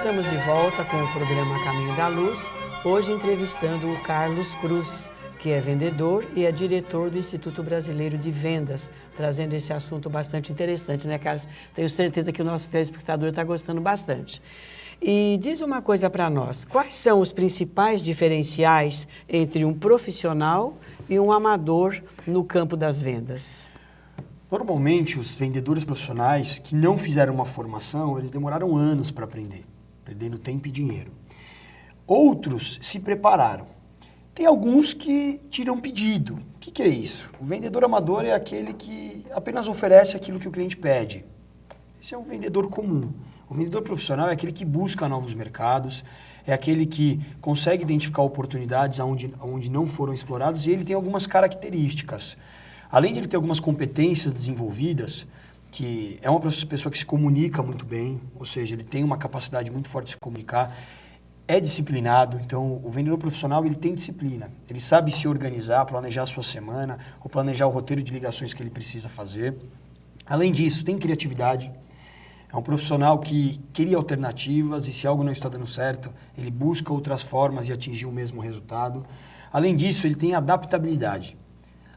estamos de volta com o programa Caminho da Luz, hoje entrevistando o Carlos Cruz, que é vendedor e é diretor do Instituto Brasileiro de Vendas, trazendo esse assunto bastante interessante, né, Carlos? Tenho certeza que o nosso telespectador está gostando bastante. E diz uma coisa para nós, quais são os principais diferenciais entre um profissional e um amador no campo das vendas? Normalmente, os vendedores profissionais que não fizeram uma formação, eles demoraram anos para aprender, perdendo tempo e dinheiro. Outros se prepararam. Tem alguns que tiram pedido. O que é isso? O vendedor amador é aquele que apenas oferece aquilo que o cliente pede. Esse é um vendedor comum. O vendedor profissional é aquele que busca novos mercados, é aquele que consegue identificar oportunidades onde não foram exploradas e ele tem algumas características. Além de ele ter algumas competências desenvolvidas, que é uma pessoa que se comunica muito bem, ou seja, ele tem uma capacidade muito forte de se comunicar, é disciplinado. Então, o vendedor profissional ele tem disciplina, ele sabe se organizar, planejar a sua semana, ou planejar o roteiro de ligações que ele precisa fazer. Além disso, tem criatividade, é um profissional que cria alternativas e se algo não está dando certo, ele busca outras formas de atingir o mesmo resultado. Além disso, ele tem adaptabilidade.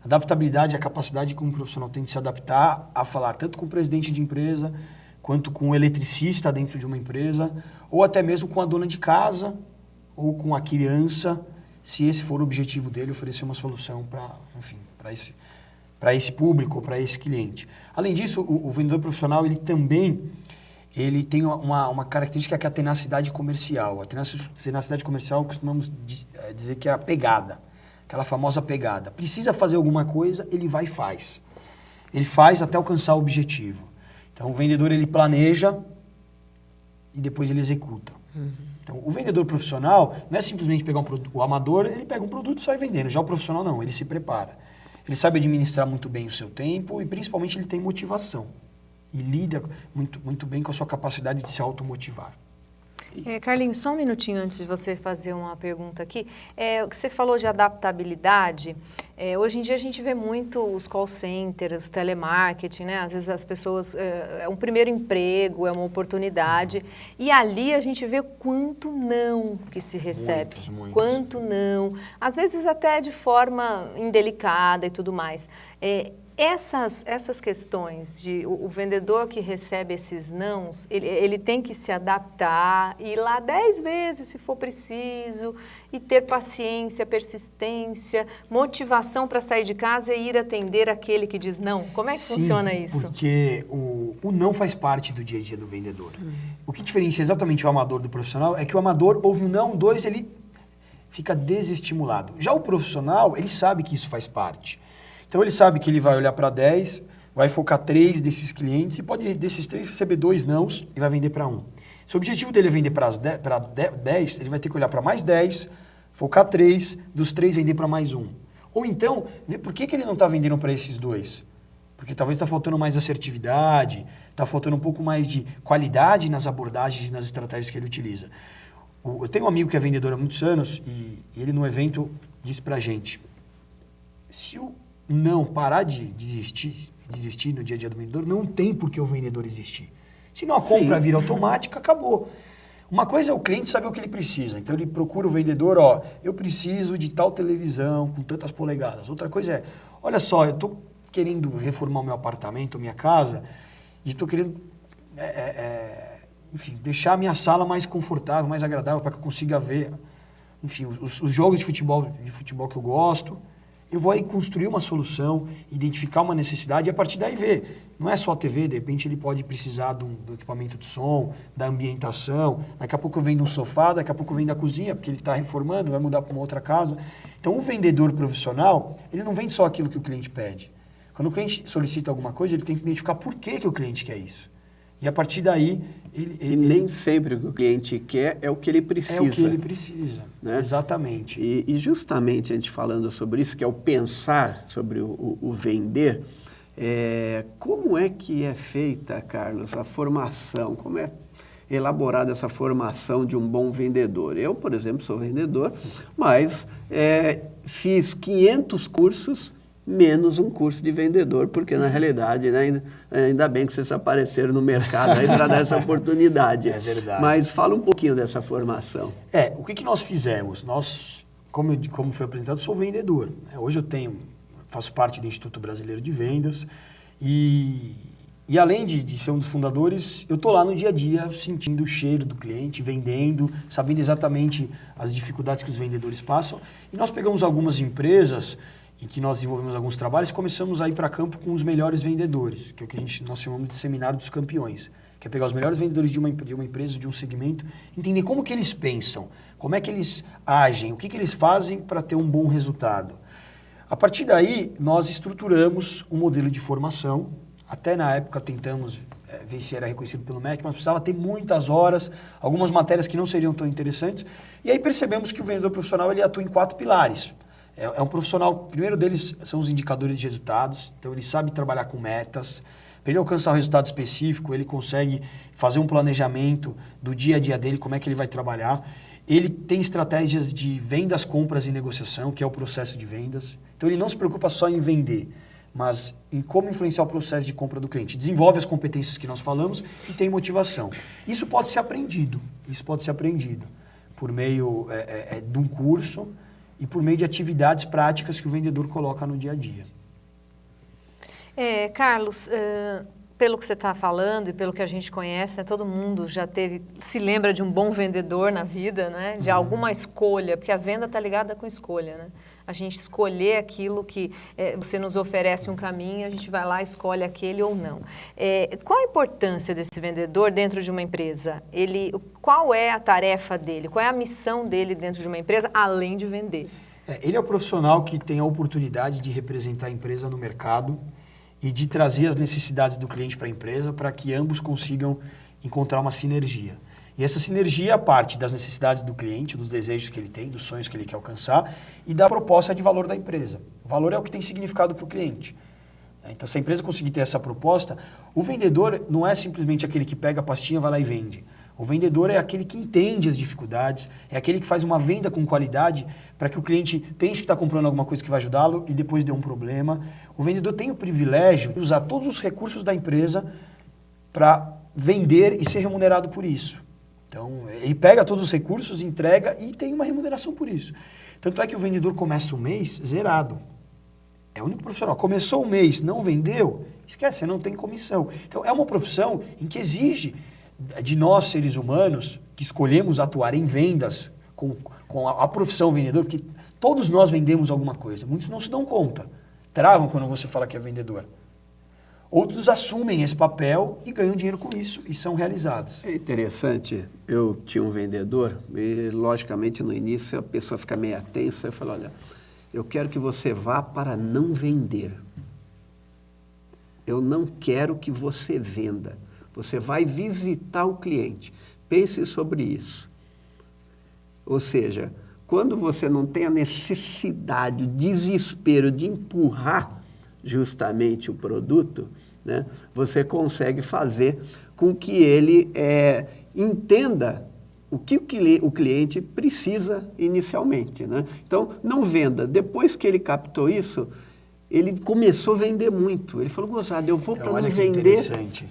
Adaptabilidade é a capacidade que um profissional tem de se adaptar a falar tanto com o presidente de empresa, quanto com o eletricista dentro de uma empresa, ou até mesmo com a dona de casa, ou com a criança, se esse for o objetivo dele, oferecer uma solução para esse público, para esse cliente. Além disso, o vendedor profissional ele tem uma característica que é a tenacidade comercial. A tenacidade comercial costumamos dizer que é a pegada. Aquela famosa pegada. Precisa fazer alguma coisa, ele vai e faz. Ele faz até alcançar o objetivo. Então, o vendedor, ele planeja e depois ele executa. Então, o vendedor profissional não é simplesmente pegar um produto. O amador, ele pega um produto e sai vendendo. Já o profissional, não. Ele se prepara. Ele sabe administrar muito bem o seu tempo e, principalmente, ele tem motivação. E lida muito bem com a sua capacidade de se automotivar. Carlinhos, só um minutinho antes de você fazer uma pergunta aqui. O que você falou de adaptabilidade, hoje em dia a gente vê muito os call centers, os telemarketing, né? Às vezes as pessoas, é um primeiro emprego, é uma oportunidade, e ali a gente vê quanto não que se recebe. Muitos. Quanto não, às vezes até de forma indelicada e tudo mais. Essas questões de o vendedor que recebe esses nãos, ele tem que se adaptar, ir lá 10 vezes se for preciso, e ter paciência, persistência, motivação para sair de casa e ir atender aquele que diz não. Como é que funciona isso? Porque o não faz parte do dia a dia do vendedor. O que diferencia exatamente o amador do profissional é que o amador ouve um não, dois, ele fica desestimulado. Já o profissional, ele sabe que isso faz parte. Então, ele sabe que ele vai olhar para 10, vai focar 3 desses clientes e pode, desses 3, receber 2 nãos e vai vender para 1. Se o objetivo dele é vender para 10, ele vai ter que olhar para mais 10, focar 3, dos 3 vender para mais 1. Ou então, ver por que ele não está vendendo para esses 2. Porque talvez está faltando mais assertividade, está faltando um pouco mais de qualidade nas abordagens e nas estratégias que ele utiliza. Eu tenho um amigo que é vendedor há muitos anos e ele no evento disse para a gente, se o não parar de desistir no dia a dia do vendedor, não tem por que o vendedor existir. Se não a compra vira automática, acabou. Uma coisa é o cliente saber o que ele precisa. Então ele procura o vendedor, eu preciso de tal televisão com tantas polegadas. Outra coisa é, olha só, eu estou querendo reformar o meu apartamento, minha casa, e estou querendo, deixar a minha sala mais confortável, mais agradável, para que eu consiga ver, os jogos de futebol que eu gosto. Eu vou aí construir uma solução, identificar uma necessidade e a partir daí ver. Não é só a TV, de repente ele pode precisar do equipamento de som, da ambientação. Daqui a pouco eu vendo um sofá, daqui a pouco eu vendo a cozinha, porque ele está reformando, vai mudar para uma outra casa. Então o vendedor profissional, ele não vende só aquilo que o cliente pede. Quando o cliente solicita alguma coisa, ele tem que identificar por que o cliente quer isso. E a partir daí... E nem sempre o que o cliente quer é o que ele precisa. É o que ele precisa, né? Exatamente. E justamente a gente falando sobre isso, que é o pensar sobre o vender, como é que é feita, Carlos, a formação? Como é elaborada essa formação de um bom vendedor? Eu, por exemplo, sou vendedor, mas fiz 500 cursos, menos um curso de vendedor, porque na realidade, né, ainda bem que vocês apareceram no mercado aí para dar essa oportunidade. É verdade. Mas fala um pouquinho dessa formação. O que nós fizemos? Como foi apresentado, sou vendedor. Hoje faço parte do Instituto Brasileiro de Vendas e além de ser um dos fundadores, eu estou lá no dia a dia sentindo o cheiro do cliente, vendendo, sabendo exatamente as dificuldades que os vendedores passam. E nós pegamos algumas empresas em que nós desenvolvemos alguns trabalhos e começamos a ir para campo com os melhores vendedores, que é o que nós chamamos de Seminário dos Campeões, que é pegar os melhores vendedores de uma empresa, de um segmento, entender como que eles pensam, como é que eles agem, o que eles fazem para ter um bom resultado. A partir daí, nós estruturamos um modelo de formação. Até na época tentamos ver se era reconhecido pelo MEC, mas precisava ter muitas horas, algumas matérias que não seriam tão interessantes. E aí percebemos que o vendedor profissional ele atua em 4 pilares. É um profissional, o primeiro deles são os indicadores de resultados, então ele sabe trabalhar com metas. Para ele alcançar um resultado específico, ele consegue fazer um planejamento do dia a dia dele, como é que ele vai trabalhar. Ele tem estratégias de vendas, compras e negociação, que é o processo de vendas. Então ele não se preocupa só em vender, mas em como influenciar o processo de compra do cliente. Desenvolve as competências que nós falamos e tem motivação. Isso pode ser aprendido por meio de um curso e por meio de atividades práticas que o vendedor coloca no dia a dia. Carlos, pelo que você está falando e pelo que a gente conhece, né, todo mundo se lembra de um bom vendedor na vida, né, de alguma escolha, porque a venda está ligada com escolha, né? A gente escolher aquilo que você nos oferece um caminho, a gente vai lá e escolhe aquele ou não. Qual a importância desse vendedor dentro de uma empresa? Qual é a tarefa dele? Qual é a missão dele dentro de uma empresa, além de vender? Ele é o profissional que tem a oportunidade de representar a empresa no mercado e de trazer as necessidades do cliente para a empresa para que ambos consigam encontrar uma sinergia. E essa sinergia parte das necessidades do cliente, dos desejos que ele tem, dos sonhos que ele quer alcançar e da proposta de valor da empresa. O valor é o que tem significado para o cliente. Então, se a empresa conseguir ter essa proposta, o vendedor não é simplesmente aquele que pega a pastinha, vai lá e vende. O vendedor é aquele que entende as dificuldades, é aquele que faz uma venda com qualidade para que o cliente pense que está comprando alguma coisa que vai ajudá-lo e depois dê um problema. O vendedor tem o privilégio de usar todos os recursos da empresa para vender e ser remunerado por isso. Então, ele pega todos os recursos, entrega e tem uma remuneração por isso. Tanto é que o vendedor começa o mês zerado. É o único profissional. Começou o mês, não vendeu, esquece, você não tem comissão. Então, é uma profissão em que exige de nós, seres humanos, que escolhemos atuar em vendas com a profissão vendedor, porque todos nós vendemos alguma coisa. Muitos não se dão conta. Travam quando você fala que é vendedor. Outros assumem esse papel e ganham dinheiro com isso e são realizados. É interessante, eu tinha um vendedor e, logicamente, no início a pessoa fica meio tensa e fala, olha, eu quero que você vá para não vender. Eu não quero que você venda. Você vai visitar o cliente. Pense sobre isso. Ou seja, quando você não tem a necessidade, o desespero de empurrar justamente o produto, né, você consegue fazer com que ele entenda o que o cliente precisa inicialmente, né? Então, não venda. Depois que ele captou isso, ele começou a vender muito. Ele falou, gozado, eu vou para não vender,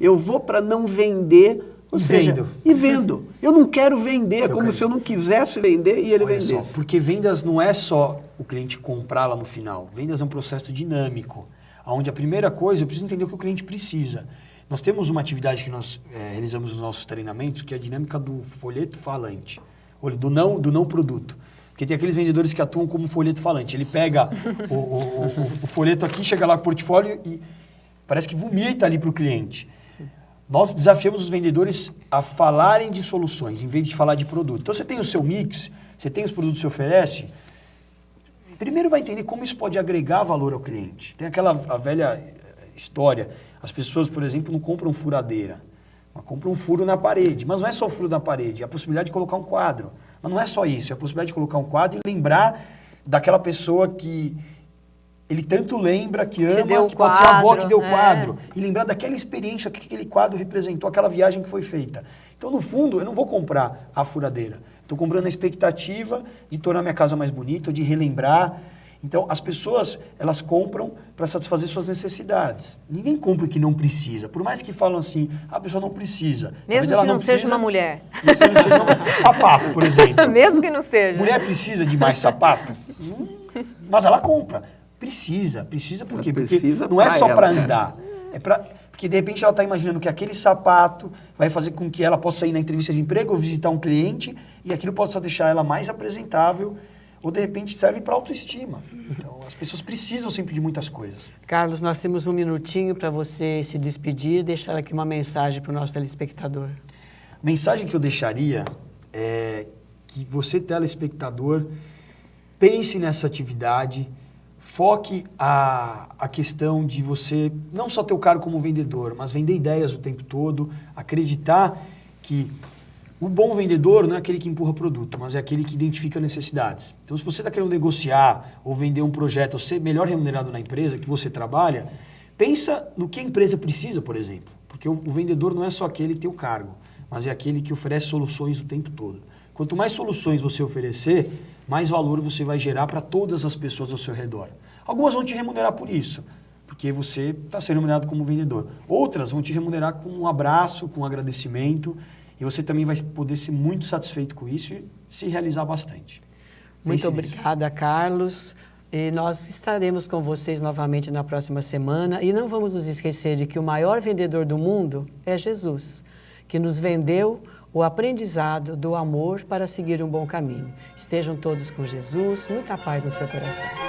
eu vou para não vender, ou seja, e vendo. Eu não quero vender, como se eu não quisesse vender e ele vendesse. Só, porque vendas não é só o cliente comprar lá no final. Vendas é um processo dinâmico, onde a primeira coisa, eu preciso entender o que o cliente precisa. Nós temos uma atividade que nós realizamos nos nossos treinamentos, que é a dinâmica do folheto falante, do não produto. Porque tem aqueles vendedores que atuam como folheto falante. Ele pega o folheto aqui, chega lá com o portfólio e parece que vomita ali para o cliente. Nós desafiamos os vendedores a falarem de soluções, em vez de falar de produto. Então, você tem o seu mix, você tem os produtos que você oferece. Primeiro vai entender como isso pode agregar valor ao cliente. Tem a velha história. As pessoas, por exemplo, não compram furadeira, mas compram um furo na parede. Mas não é só o furo na parede, é a possibilidade de colocar um quadro. Mas não é só isso, é a possibilidade de colocar um quadro e lembrar daquela pessoa que ele tanto lembra, que ama, que pode ser a avó que deu o quadro. E lembrar daquela experiência que aquele quadro representou, aquela viagem que foi feita. Então, no fundo, eu não vou comprar a furadeira. Estou comprando a expectativa de tornar minha casa mais bonita, de relembrar. Então, as pessoas, elas compram para satisfazer suas necessidades. Ninguém compra o que não precisa. Por mais que falam assim, a pessoa não precisa. Mesmo ela que não seja uma mulher. Mesmo que não seja sapato, por exemplo. Mesmo que não seja. Mulher precisa de mais sapato? Mas ela compra. Precisa por quê? Porque não é só para andar. Porque de repente ela está imaginando que aquele sapato vai fazer com que ela possa ir na entrevista de emprego ou visitar um cliente e aquilo possa deixar ela mais apresentável ou de repente serve para autoestima. Então as pessoas precisam sempre de muitas coisas. Carlos, nós temos um minutinho para você se despedir e deixar aqui uma mensagem para o nosso telespectador. A mensagem que eu deixaria é que você, telespectador, pense nessa atividade, foque a questão de você não só ter o cargo como vendedor, mas vender ideias o tempo todo, acreditar que o bom vendedor não é aquele que empurra produto, mas é aquele que identifica necessidades. Então, se você está querendo negociar ou vender um projeto ou ser melhor remunerado na empresa que você trabalha, pensa no que a empresa precisa, por exemplo. Porque o vendedor não é só aquele que tem o cargo, mas é aquele que oferece soluções o tempo todo. Quanto mais soluções você oferecer, mais valor você vai gerar para todas as pessoas ao seu redor. Algumas vão te remunerar por isso, porque você está sendo remunerado como vendedor. Outras vão te remunerar com um abraço, com um agradecimento, e você também vai poder ser muito satisfeito com isso e se realizar bastante. Muito obrigada, Carlos. E nós estaremos com vocês novamente na próxima semana. E não vamos nos esquecer de que o maior vendedor do mundo é Jesus, que nos vendeu o aprendizado do amor para seguir um bom caminho. Estejam todos com Jesus, muita paz no seu coração.